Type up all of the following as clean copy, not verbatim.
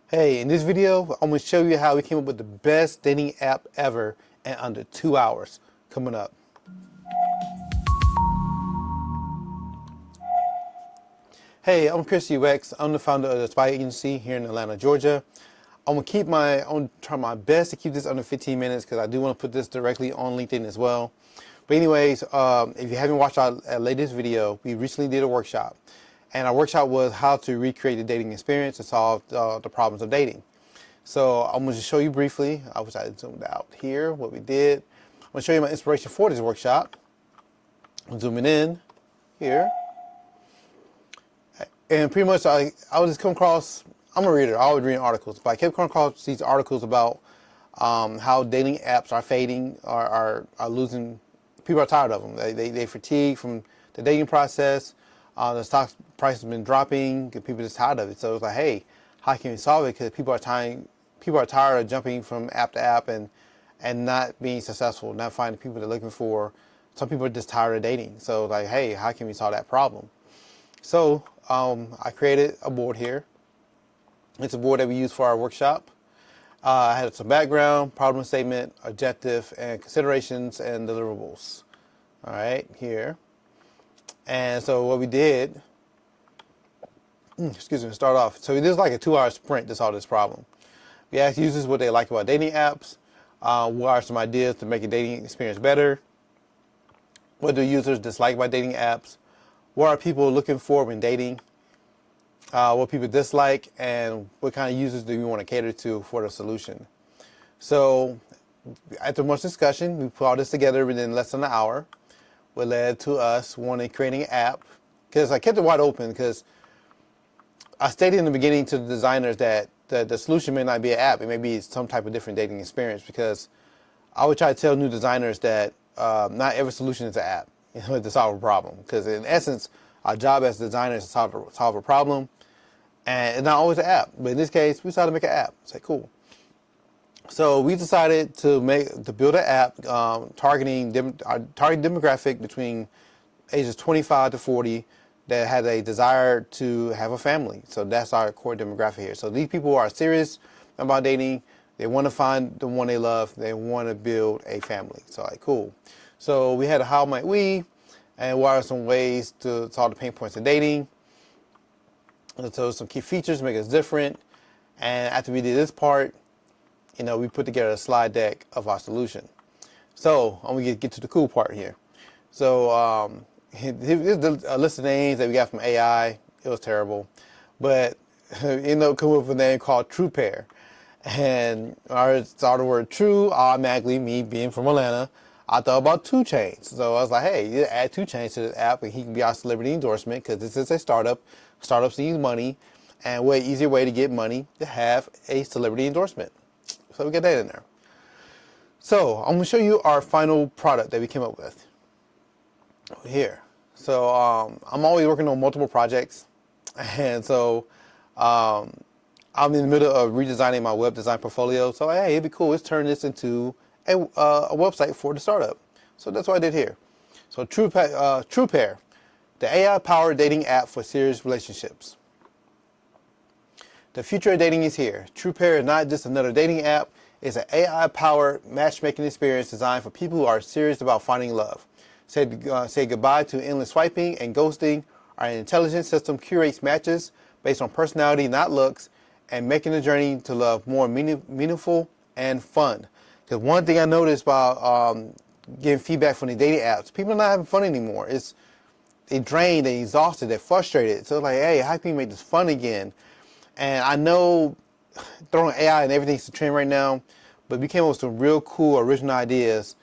Hey, in this video, I'm going to show you how we came up with the best dating app ever in under 2 hours. Coming up. Hey, I'm Chris UX. I'm the founder of the Spy Agency here in Atlanta, Georgia. I'm going to try my best to keep this under 15 minutes because I do want to put this directly on LinkedIn as well. But anyways, if you haven't watched our latest video, we recently did a workshop. And our workshop was how to recreate the dating experience to solve the problems of dating. So I'm going to show you briefly, I wish I had zoomed out here, what we did. I'm going to show you my inspiration for this workshop. I'm zooming in here. And pretty much I would just come across, I'm a reader, I always read articles, but I kept coming across these articles about how dating apps are fading, are losing, people are tired of them. They fatigue from the dating process. The stock price has been dropping, people are just tired of it. So it's like, hey, how can we solve it? Because people are tired of jumping from app to app and not being successful, not finding people they're looking for. Some people are just tired of dating. So like, hey, how can we solve that problem? So I created a board here. It's a board that we use for our workshop. I had some background, problem statement, objective, and considerations and deliverables. All right, here. And so what we did, start off. So this is like a 2-hour sprint to solve this problem. We asked users what they like about dating apps. What are some ideas to make a dating experience better? What do users dislike about dating apps? What are people looking for when dating? What people dislike, and what kind of users do you want to cater to for the solution? So after much discussion, we put all this together within less than an hour. What led to us creating an app, because I kept it wide open because I stated in the beginning to the designers that the solution may not be an app. It may be some type of different dating experience, because I would try to tell new designers that not every solution is an app to solve a problem. Because in essence, our job as designers is to solve a problem, and it's not always an app. But in this case, we decided to make an app. It's like, cool. So we decided to build an app targeting our target demographic between ages 25 to 40 that had a desire to have a family. So that's our core demographic here. So these people are serious about dating. They want to find the one they love. They want to build a family. So like, cool. So we had a how might we, and what are some ways to solve the pain points of dating. And so some key features make us different. And after we did this part, we put together a slide deck of our solution. So I'm gonna get to the cool part here. So here's a list of names that we got from AI. It was terrible, but come up with a name called TruePair. And I saw the word true, automatically, me being from Atlanta, I thought about 2 Chainz. So I was like, hey, you add 2 Chainz to this app and he can be our celebrity endorsement, because this is a startup. Startups need money, and what easier way to get money to have a celebrity endorsement. So we got that in there. So I'm going to show you our final product that we came up with here. So I'm always working on multiple projects, and so I'm in the middle of redesigning my web design portfolio. So hey, it'd be cool. Let's turn this into a website for the startup. So that's what I did here. So TruePair, the AI-powered dating app for serious relationships. The future of dating is here. TruePair is not just another dating app. It's an AI-powered matchmaking experience designed for people who are serious about finding love. Say goodbye to endless swiping and ghosting. Our intelligent system curates matches based on personality, not looks, and making the journey to love more meaningful and fun. Because one thing I noticed about getting feedback from the dating apps, people are not having fun anymore. They're drained, they're exhausted, they're frustrated. So it's like, hey, how can we make this fun again? And I know throwing AI and everything's the trend right now, but we came up with some real cool, original ideas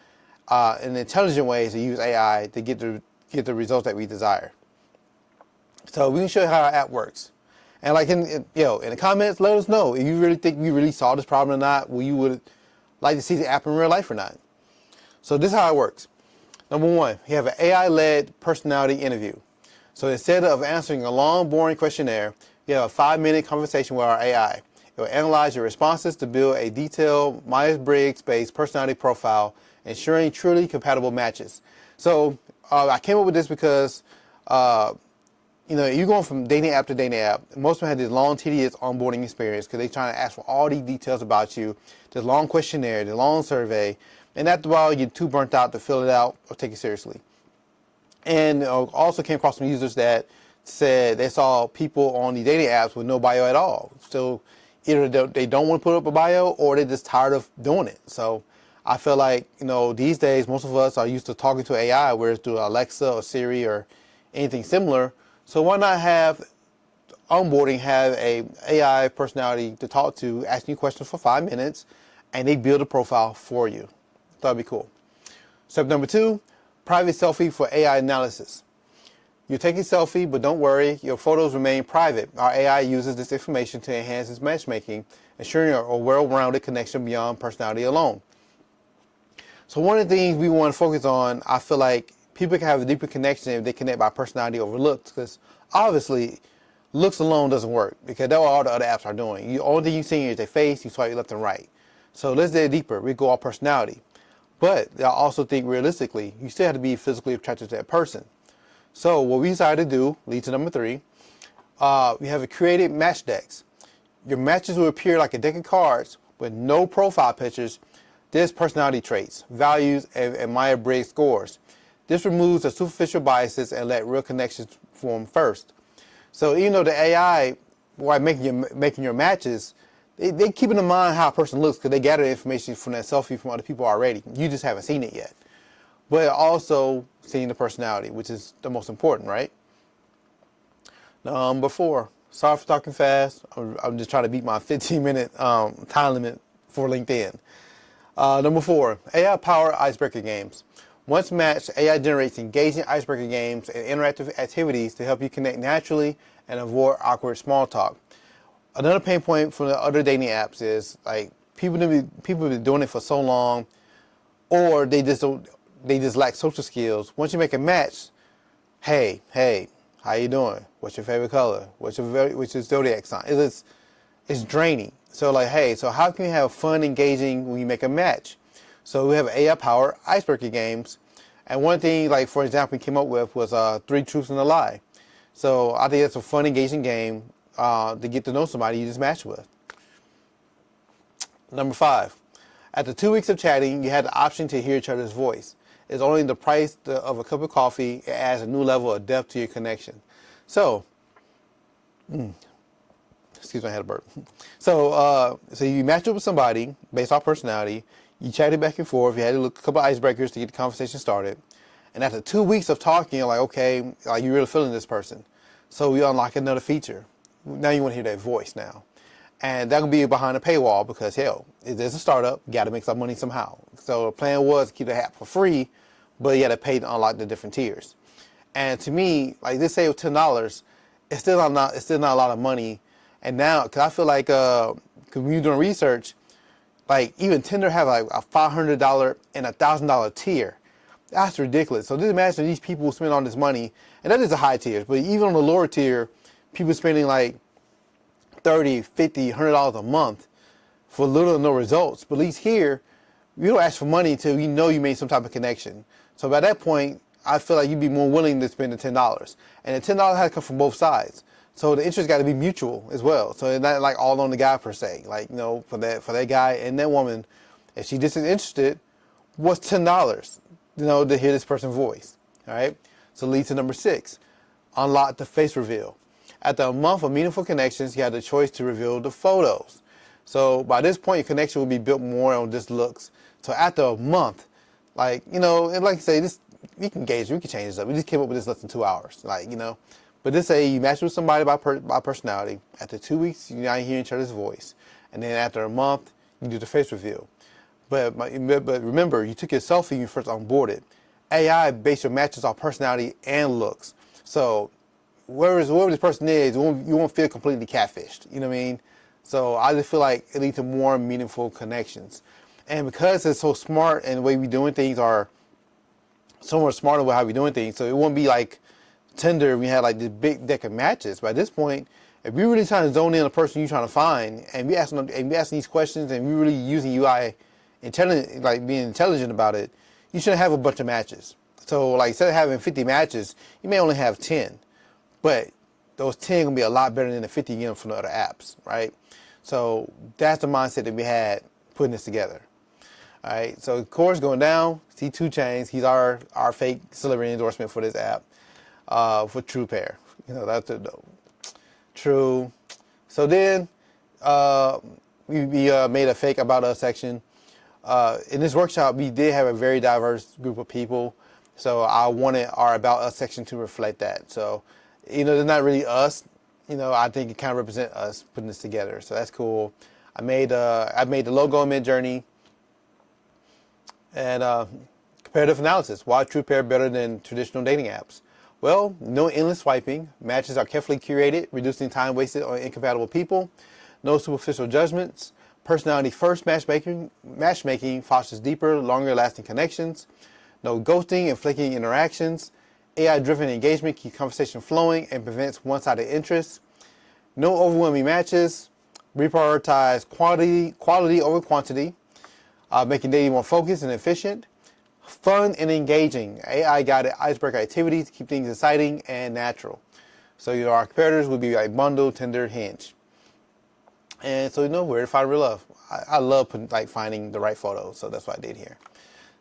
and intelligent ways to use AI to get the results that we desire. So we can show you how our app works. And like in the comments, let us know if you really think we really solved this problem or not. Well, you would like to see the app in real life or not. So this is how it works. Number 1, you have an AI-led personality interview. So instead of answering a long, boring questionnaire, you have a 5-minute conversation with our AI. It will analyze your responses to build a detailed Myers-Briggs-based personality profile, ensuring truly compatible matches. So I came up with this because you're going from dating app to dating app. Most of them have this long, tedious onboarding experience because they're trying to ask for all these details about you, this long questionnaire, the long survey, and after a while, you get too burnt out to fill it out or take it seriously. And also came across some users that said they saw people on the dating apps with no bio at all. So either they don't want to put up a bio or they're just tired of doing it. So I feel like, these days, most of us are used to talking to AI, whether it's through Alexa or Siri or anything similar. So why not have onboarding have a AI personality to talk to, asking you questions for 5 minutes, and they build a profile for you. That'd be cool. Step number 2, private selfie for AI analysis. You're taking a selfie, but don't worry, your photos remain private. Our AI uses this information to enhance its matchmaking, ensuring a well-rounded connection beyond personality alone. So one of the things we want to focus on, I feel like people can have a deeper connection if they connect by personality over looks, because obviously looks alone doesn't work, because that's what all the other apps are doing. The only thing you see is their face, you swipe left and right. So let's dig deeper. We go off personality. But I also think realistically, you still have to be physically attracted to that person. So what we decided to do leads to number 3. We have created match decks. Your matches will appear like a deck of cards with no profile pictures, just personality traits, values, and Myers-Briggs scores. This removes the superficial biases and let real connections form first. So even though the AI, while making your matches, they keep in mind how a person looks because they gather information from that selfie from other people already. You just haven't seen it yet. But also seeing the personality, which is the most important, right? Number 4, sorry for talking fast. I'm just trying to beat my 15-minute time limit for LinkedIn. Number 4, AI-powered icebreaker games. Once matched, AI generates engaging icebreaker games and interactive activities to help you connect naturally and avoid awkward small talk. Another pain point from the other dating apps is like people have been doing it for so long, or they just lack social skills. Once you make a match, hey, how you doing? What's your favorite color? What's your zodiac sign? It's draining. So like, hey, so how can you have fun engaging when you make a match? So we have AI-powered icebreaker games, and one thing, like for example, we came up with was 3 Truths and a Lie. So I think that's a fun, engaging game to get to know somebody you just matched with. Number 5, after 2 weeks of chatting, you had the option to hear each other's voice. It's only the price of a cup of coffee. It adds a new level of depth to your connection. So, excuse me, I had a burp. So you match up with somebody based off personality. You chatted back and forth. You had a couple of icebreakers to get the conversation started. And after 2 weeks of talking, you're like, okay, you're really feeling this person. So we unlock another feature. Now you want to hear their voice now. And that will be behind a paywall because, hell, it is a startup. You got to make some money somehow. So the plan was to keep the app for free, but you got to pay to unlock the different tiers. And to me, like this say $10, it's still not a lot of money. And now, because I feel like, because when you're doing research, like even Tinder have like a $500 and $1,000 tier. That's ridiculous. So just imagine these people spend all this money, and that is a high tier. But even on the lower tier, people spending like $30, $50, $100 a month for little or no results. But at least here, you don't ask for money until you know you made some type of connection. So by that point, I feel like you'd be more willing to spend the $10. And the $10 has to come from both sides. So the interest got to be mutual as well. So it's not like all on the guy per se. Like, for that guy and that woman, if she just is interested, what's $10? To hear this person's voice. All right. So lead to number 6, unlock the face reveal. After a month of meaningful connections, you have the choice to reveal the photos. So by this point, your connection will be built more on just looks. So after a month, and like I say, we can change this up. We just came up with this less than 2 hours, But just say you match with somebody by personality. After 2 weeks, you're not hearing each other's voice. And then after a month, you do the face reveal. But remember, you took your selfie when you first onboarded. AI based your matches on personality and looks. So whoever this person is, you won't feel completely catfished. You know what I mean? So I just feel like it leads to more meaningful connections. And because it's so smart and the way we're doing things are so much smarter with how we're doing things, so it won't be like Tinder, we had like this big deck of matches. But at this point, if we're really trying to zone in on a person you're trying to find, and we asking these questions, and we're really using UI being intelligent about it, you shouldn't have a bunch of matches. So like instead of having 50 matches, you may only have 10. but those 10 gonna be a lot better than the 50 you get from the other apps, right? So that's the mindset that we had putting this together. All right, so Core's going down. See 2 Chainz. He's our fake celebrity endorsement for this app, for TruePair. You know, that's a True. So then we made a fake About Us section. In this workshop, we did have a very diverse group of people. So I wanted our About Us section to reflect that. So, you know, they're not really us. You know, I think it kind of represents us putting this together. So that's cool. I made the logo in Midjourney. And comparative analysis. Why TruePair better than traditional dating apps? Well, no endless swiping. Matches are carefully curated, reducing time wasted on incompatible people. No superficial judgments. Personality first matchmaking fosters deeper, longer lasting connections. No ghosting and flaking interactions. AI-driven engagement keeps conversation flowing and prevents one-sided interest. No overwhelming matches. Reprioritize quality over quantity. Making dating more focused and efficient. Fun and engaging. AI-guided icebreaker activities keep things exciting and natural. So, you know, our competitors would be like Bundle, Tinder, Hinge. And so, you know, where to find real love. I love finding the right photos, so that's what I did here.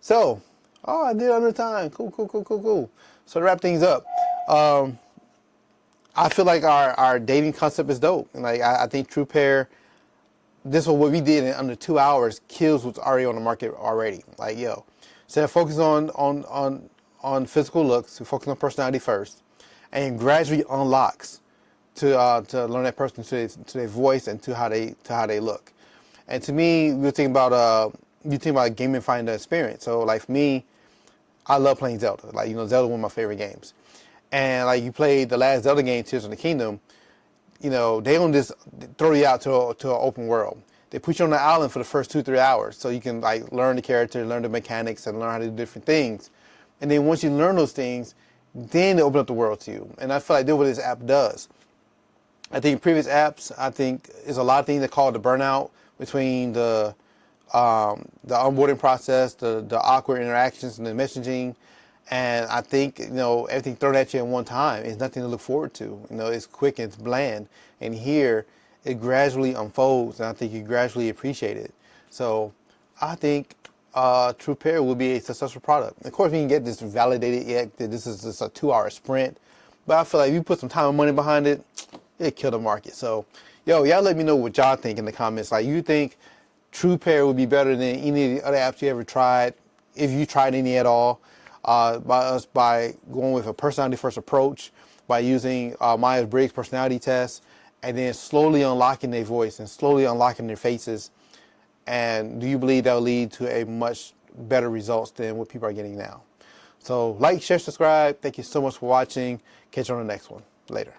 So, I did under time. Cool. So to wrap things up, I feel like our dating concept is dope. And like I think TruePair, this was what we did in under 2 hours, kills what's already on the market already. Like, yo, instead of focus on physical looks, we focus on personality first, and gradually unlocks to learn that person to their voice and to how they look. And to me, you think about gamifying the experience. So like for me, I love playing Zelda. Like, you know, Zelda one of my favorite games. And like you played the last Zelda game, Tears of the Kingdom, you know, they don't just throw you out to an open world. They put you on the island for the first 2-3 hours so you can like learn the character, learn the mechanics, and learn how to do different things. And then once you learn those things, then they open up the world to you. And I feel like that's what this app does. I think previous apps, is a lot of things that call the burnout between the onboarding process, the awkward interactions and the messaging. And I think, you know, everything thrown at you at one time is nothing to look forward to. You know, it's quick and it's bland. And here, it gradually unfolds, and I think you gradually appreciate it. So I think TruePair will be a successful product. Of course, we can get this validated yet that this is just a 2-hour sprint. But I feel like if you put some time and money behind it, it'll kill the market. So, y'all let me know what y'all think in the comments. Like, you think TruePair would be better than any of the other apps you ever tried, if you tried any at all, by going with a personality first approach, by using Myers-Briggs personality test, and then slowly unlocking their voice and slowly unlocking their faces. And do you believe that will lead to a much better results than what people are getting now? So like, share, subscribe. Thank you so much for watching. Catch you on the next one. Later.